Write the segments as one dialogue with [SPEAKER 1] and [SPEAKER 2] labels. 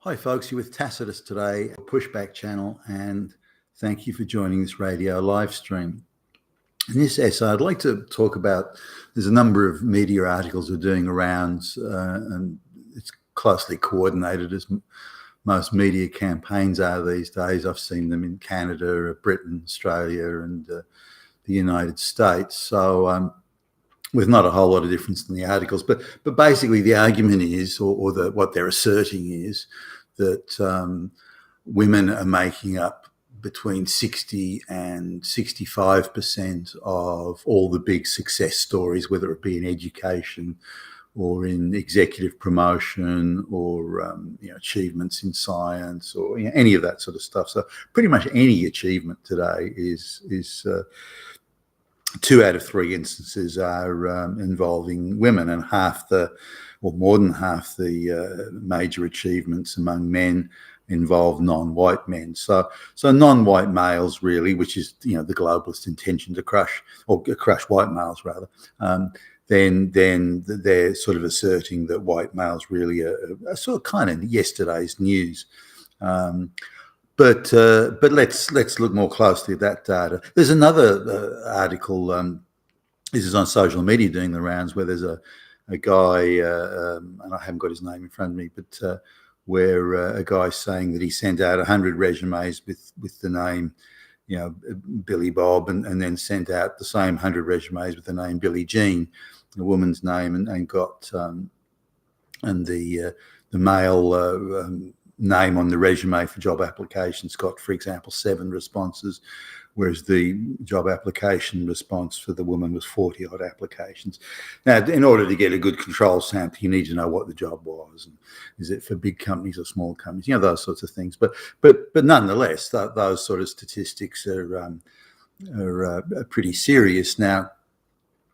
[SPEAKER 1] Hi folks, you're with Tacitus today, a pushback channel, and thank you for joining this radio live stream. In this essay, I'd like to talk about, there's a number of media articles are doing arounds, and it's closely coordinated as most media campaigns are these days. I've seen them in Canada, Britain, Australia, and the United States. So with not a whole lot of difference in the articles, but basically the argument is, or what they're asserting is, that women are making up between 60 and 65% of all the big success stories, whether it be in education or in executive promotion or achievements in science or any of that sort of stuff. So pretty much any achievement today is 2 out of 3 instances are involving women, and more than half the major achievements among men involve non-white men. So non-white males, really, which is the globalist intention to crush white males rather. Then they're sort of asserting that white males really are sort of kind of yesterday's news. But let's look more closely at that data. There's another article. This is on social media doing the rounds, where there's a guy, and I haven't got his name in front of me, but where a guy's saying that he sent out 100 resumes with the name, Billy Bob, and then sent out the same 100 resumes with the name Billie Jean, the woman's name, and got and the male name on the resume for job applications got, for example, 7 responses, whereas the job application response for the woman was 40 odd applications. Now, in order to get a good control sample, you need to know what the job was, and is it for big companies or small companies, those sorts of things. But nonetheless, those sort of statistics are pretty serious. Now,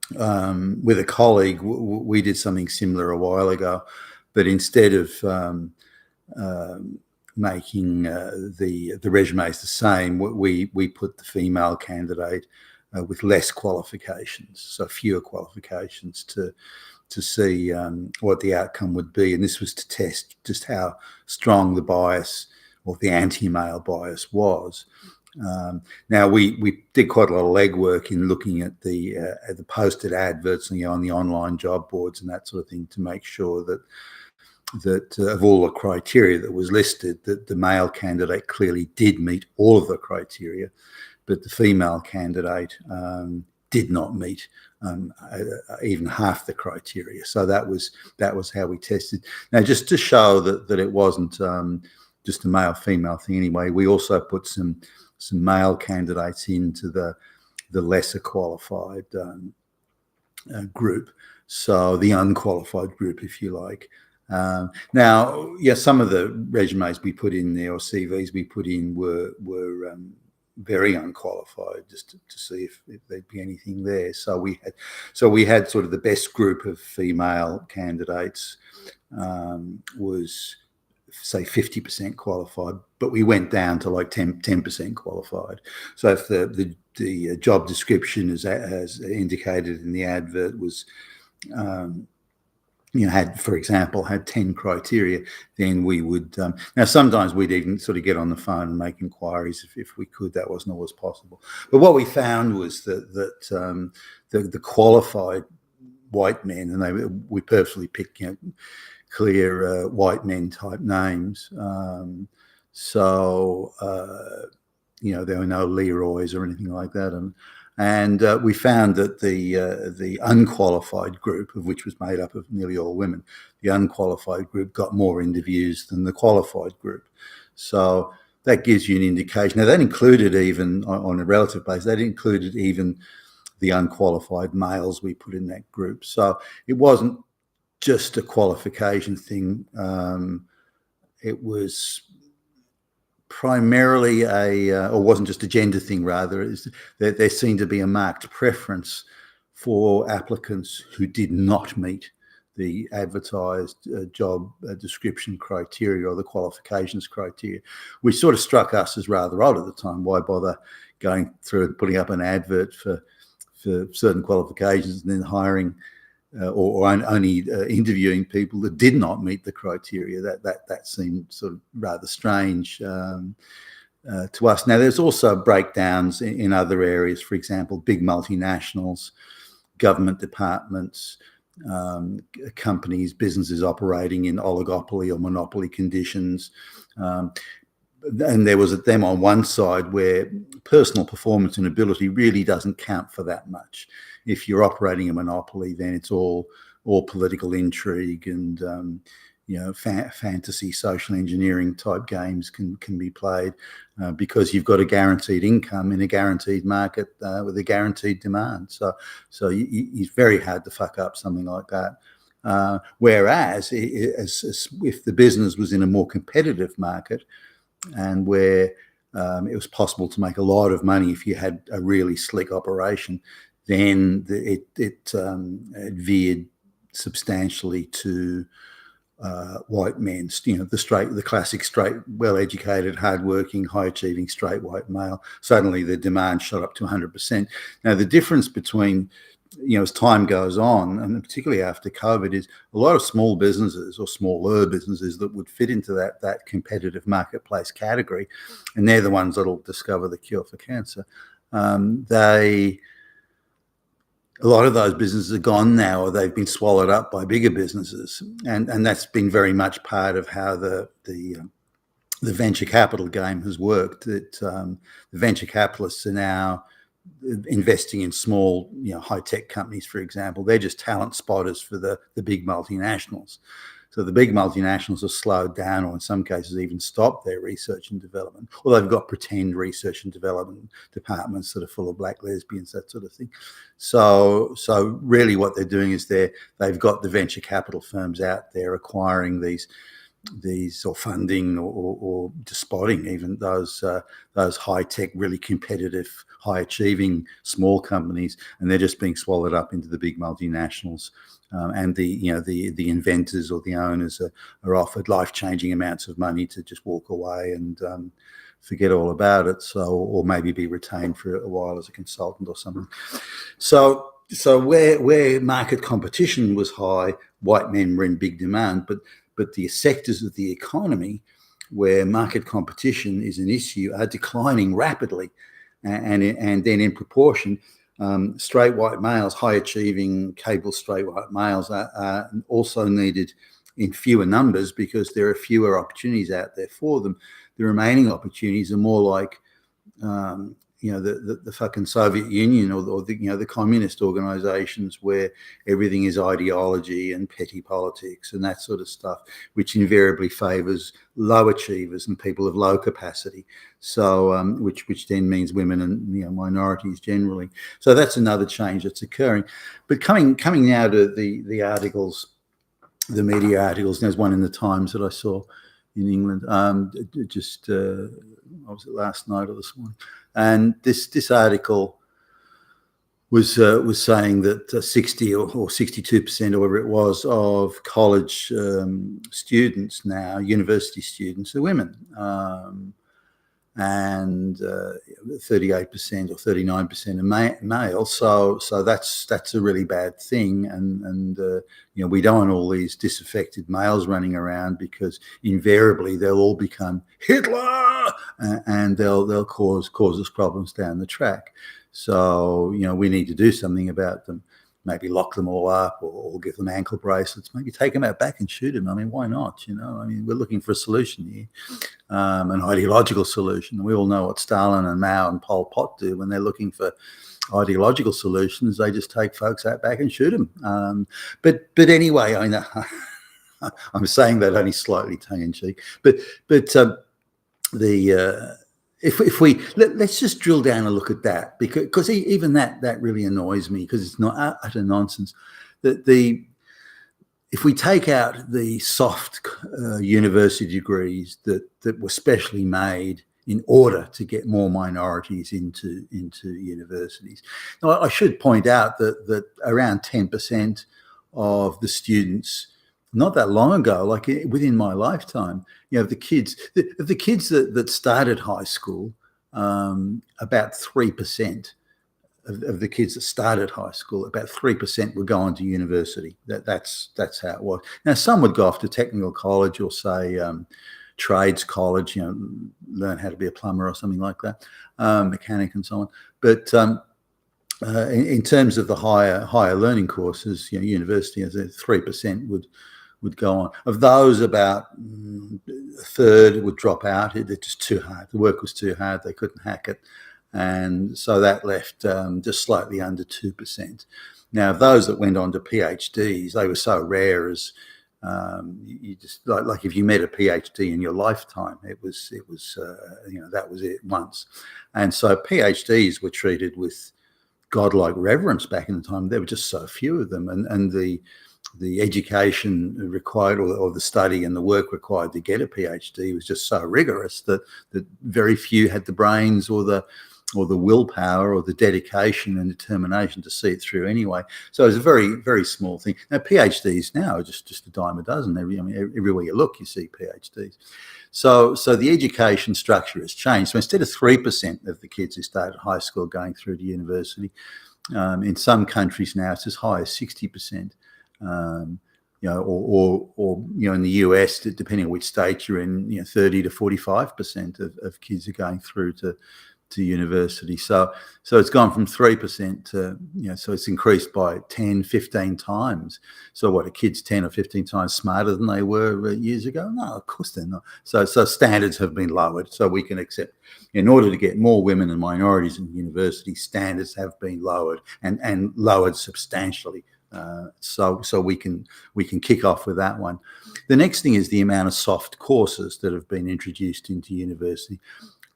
[SPEAKER 1] with a colleague, we did something similar a while ago, but instead of making the resumes the same, we put the female candidate with less qualifications, so fewer qualifications, to see what the outcome would be. And this was to test just how strong the bias, or the anti-male bias, was. Now we did quite a lot of legwork in looking at the posted adverts on the online job boards and that sort of thing, to make sure that of all the criteria that was listed, that the male candidate clearly did meet all of the criteria, but the female candidate did not meet even half the criteria. So that was how we tested. Now, just to show that it wasn't just a male-female thing anyway, we also put some male candidates into the lesser qualified group, so the unqualified group, if you like. Now, some of the resumes we put in there, or CVs we put in, were very unqualified, just to see if there'd be anything there. So we had sort of the best group of female candidates was, say, 50% qualified, but we went down to like 10% qualified. So if the job description, as indicated in the advert, was had, for example, 10 criteria, then we would, now sometimes we'd even sort of get on the phone and make inquiries if we could. That wasn't always possible. But what we found was that the qualified white men, and we purposely picked clear white men type names. So there were no Leroys or anything like that. And we found that the unqualified group, of which was made up of nearly all women, the unqualified group got more interviews than the qualified group. So that gives you an indication. Now, that included, even on a relative basis, that included even the unqualified males we put in that group. So it wasn't just a qualification thing. It was primarily or wasn't just a gender thing, rather. There seemed to be a marked preference for applicants who did not meet the advertised job description criteria, or the qualifications criteria, which sort of struck us as rather odd at the time. Why bother going through and putting up an advert for certain qualifications and then hiring only interviewing people that did not meet the criteria. That seemed sort of rather strange to us. Now, there's also breakdowns in other areas. For example, big multinationals, government departments, companies, businesses operating in oligopoly or monopoly conditions. And there was them on one side where personal performance and ability really doesn't count for that much. If you're operating a monopoly, then it's all political intrigue and fantasy social engineering type games can be played because you've got a guaranteed income in a guaranteed market with a guaranteed demand. So it's very hard to fuck up something like that. Whereas if the business was in a more competitive market and where it was possible to make a lot of money if you had a really slick operation, then it veered substantially to white men, the classic straight, well-educated, hard-working, high-achieving straight white male. Suddenly the demand shot up to 100%. Now, the difference between, as time goes on, and particularly after COVID, is a lot of small businesses or smaller businesses that would fit into that competitive marketplace category, and they're the ones that'll discover the cure for cancer. A lot of those businesses are gone now, or they've been swallowed up by bigger businesses, and that's been very much part of how the venture capital game has worked. That the venture capitalists are now investing in small, high-tech companies, for example. They're just talent spotters for the big multinationals. So the big multinationals have slowed down, or in some cases even stopped their research and development, or they've got pretend research and development departments that are full of black lesbians, that sort of thing. So really what they're doing is they've got the venture capital firms out there acquiring these or funding or just spotting even those high-tech, really competitive, high-achieving small companies, and they're just being swallowed up into the big multinationals. And the inventors or the owners are offered life-changing amounts of money to just walk away and forget all about it. Or maybe be retained for a while as a consultant or something. So where market competition was high, white men were in big demand, but the sectors of the economy where market competition is an issue are declining rapidly, and then in proportion. Straight white males, high-achieving, capable straight white males are also needed in fewer numbers because there are fewer opportunities out there for them. The remaining opportunities are more like, the fucking Soviet Union or the communist organizations where everything is ideology and petty politics and that sort of stuff, which invariably favors low achievers and people of low capacity. So, which then means women and minorities generally. So that's another change that's occurring. But coming now to the articles, the media articles. There's one in the Times that I saw in England. Was it last night or this morning? And this article was saying that 60 or 62% or whatever it was of college students now, university students, are women, and 38% or 39% are male. So that's a really bad thing, and we don't want all these disaffected males running around because invariably they'll all become Hitler, and they'll cause us problems down the track. So we need to do something about them. Maybe lock them all up or give them ankle bracelets, maybe take them out back and shoot them. I mean, why not? We're looking for a solution here, an ideological solution. We all know what Stalin and Mao and Pol Pot do when they're looking for ideological solutions. They just take folks out back and shoot them. But anyway, I know I'm saying that only slightly tongue-in-cheek. But If we let's just drill down and look at that, because even that really annoys me, because it's not utter nonsense. That if we take out the soft university degrees that were specially made in order to get more minorities into universities. Now, I should point out that around 10% of the students, not that long ago, like within my lifetime, the kids that started high school, about 3% of the kids that started high school, about 3% would go on to university. That's how it was. Now, some would go off to technical college or say trades college, learn how to be a plumber or something like that, mechanic and so on. But in terms of the higher learning courses, university, as 3% would go on. Of those, about a third would drop out. It's just too hard. The work was too hard. They couldn't hack it. And so that left just slightly under 2%. Now, those that went on to PhDs, they were so rare as you just like if you met a PhD in your lifetime, it was that was it once. And so PhDs were treated with godlike reverence back in the time. There were just so few of them, and the education required or the study and the work required to get a PhD was just so rigorous that very few had the brains or the willpower or the dedication and determination to see it through anyway. So it's a very, very small thing. Now, PhDs now are just a dime a dozen. Everywhere you look, you see PhDs. So the education structure has changed. So instead of 3% of the kids who started high school going through to university, in some countries now it's as high as 60%. Or in the US, depending on which state you're in, 30 to 45% of kids are going through to university. So it's gone from 3% to, so it's increased by 10, 15 times. So what, are kids 10 or 15 times smarter than they were years ago? No, of course they're not. So standards have been lowered. So we can accept, in order to get more women and minorities in university, standards have been lowered and lowered substantially. So we can kick off with that one. The next thing is the amount of soft courses that have been introduced into university.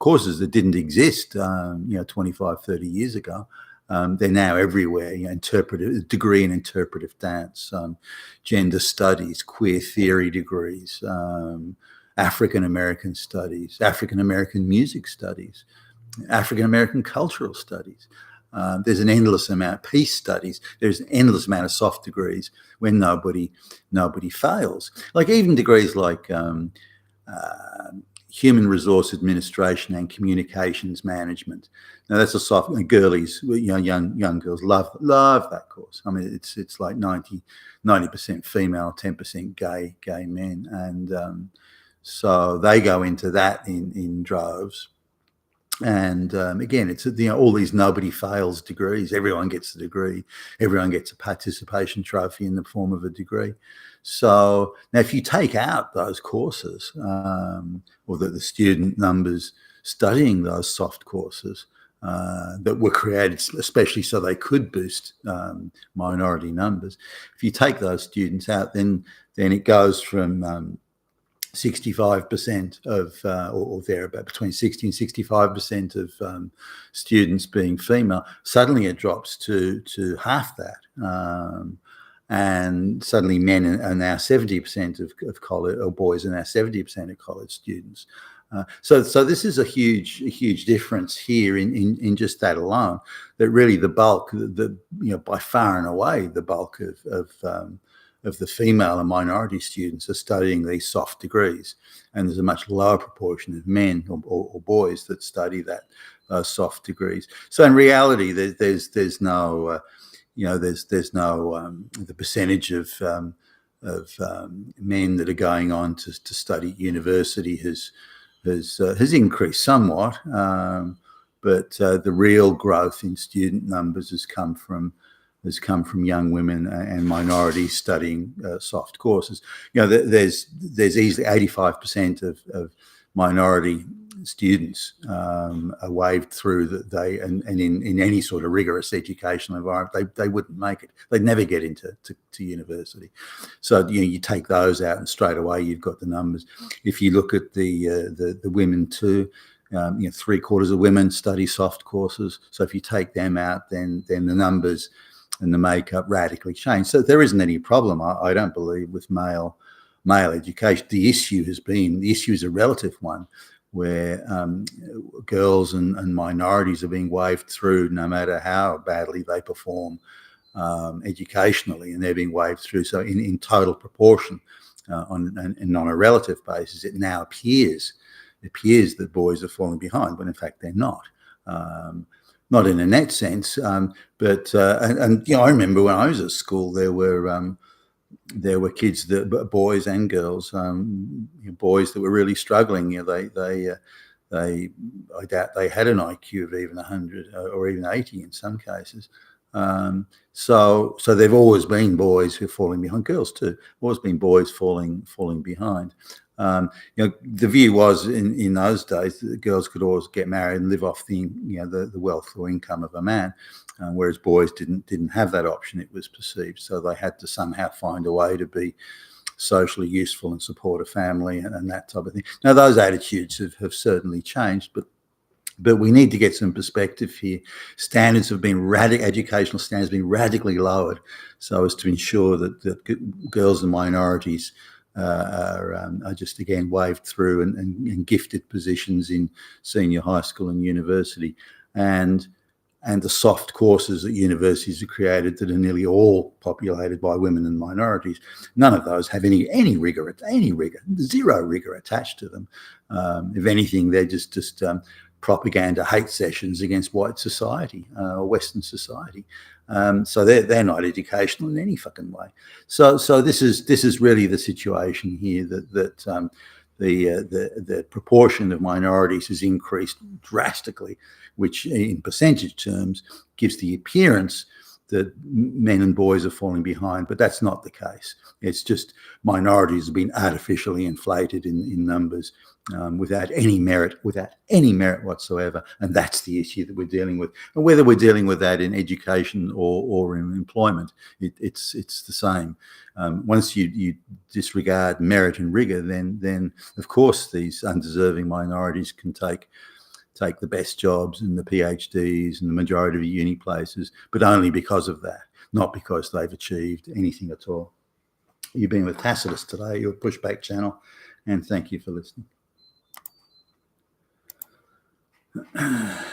[SPEAKER 1] Courses that didn't exist, 25, 30 years ago. They're now everywhere. Degree in interpretive dance, gender studies, queer theory degrees, African American studies, African American music studies, African American cultural studies. There's an endless amount, peace studies. There's an endless amount of soft degrees when nobody fails. Like even degrees like human resource administration and communications management. Now that's a soft. Girlies, young girls love that course. I mean, it's like 90% female, 10% gay men, and so they go into that in droves. And again, it's all these nobody fails degrees. Everyone gets a degree. Everyone gets a participation trophy in the form of a degree. So now, if you take out those courses or the student numbers studying those soft courses that were created especially so they could boost minority numbers, if you take those students out, then it goes from 65% of, or thereabout, between 60 and 65% of students being female. Suddenly it drops to half that. And suddenly men are now 70% of college, or boys are now 70% of college students. So this is a huge difference here in just that alone. That really the bulk, by far and away, the bulk of the female and minority students are studying these soft degrees, and there's a much lower proportion of men or boys that study that soft degrees. So in reality, there's no the percentage of men that are going on to study at university has increased somewhat, but the real growth in student numbers has come from young women and minorities studying soft courses. There's easily 85% of minority students are waved through that they and in any sort of rigorous educational environment they wouldn't make it. They'd never get into university. So you take those out and straight away you've got the numbers. If you look at the women too, 3/4 of women study soft courses. So if you take them out, then the numbers and the makeup radically change. So there isn't any problem, I don't believe, with male education. The issue is a relative one, where girls and minorities are being waved through no matter how badly they perform educationally, and they're being waved through. So in total proportion, on a relative basis, it now appears that boys are falling behind, when in fact they're not. not in a net sense, but and I remember when I was at school, there were kids that boys and girls, boys that were really struggling. I doubt they had an IQ of even 100 or even 80 in some cases. So there've always been boys who are falling behind, girls too. Always been boys falling behind. The view was in those days that girls could always get married and live off the wealth or income of a man, whereas boys didn't have that option. It was perceived, so they had to somehow find a way to be socially useful and support a family and that type of thing. Now those attitudes have certainly changed, but we need to get some perspective here. Standards have been educational standards have been radically lowered so as to ensure that girls and minorities are just again waved through and gifted positions in senior high school and university, and the soft courses that universities have created that are nearly all populated by women and minorities. None of those have any rigor, zero rigor attached to them. If anything, they're just propaganda hate sessions against white society or Western society. So they're not educational in any fucking way. So this is really the situation here, that the proportion of minorities has increased drastically, which in percentage terms gives the appearance that men and boys are falling behind, but that's not the case. It's just minorities have been artificially inflated in numbers without any merit whatsoever, and that's the issue that we're dealing with. And whether we're dealing with that in education or in employment, it's the same. Once you disregard merit and rigor, then of course these undeserving minorities can take the best jobs and the PhDs and the majority of uni places, but only because of that, not because they've achieved anything at all. You've been with Tacitus today, your Pushback channel, and thank you for listening.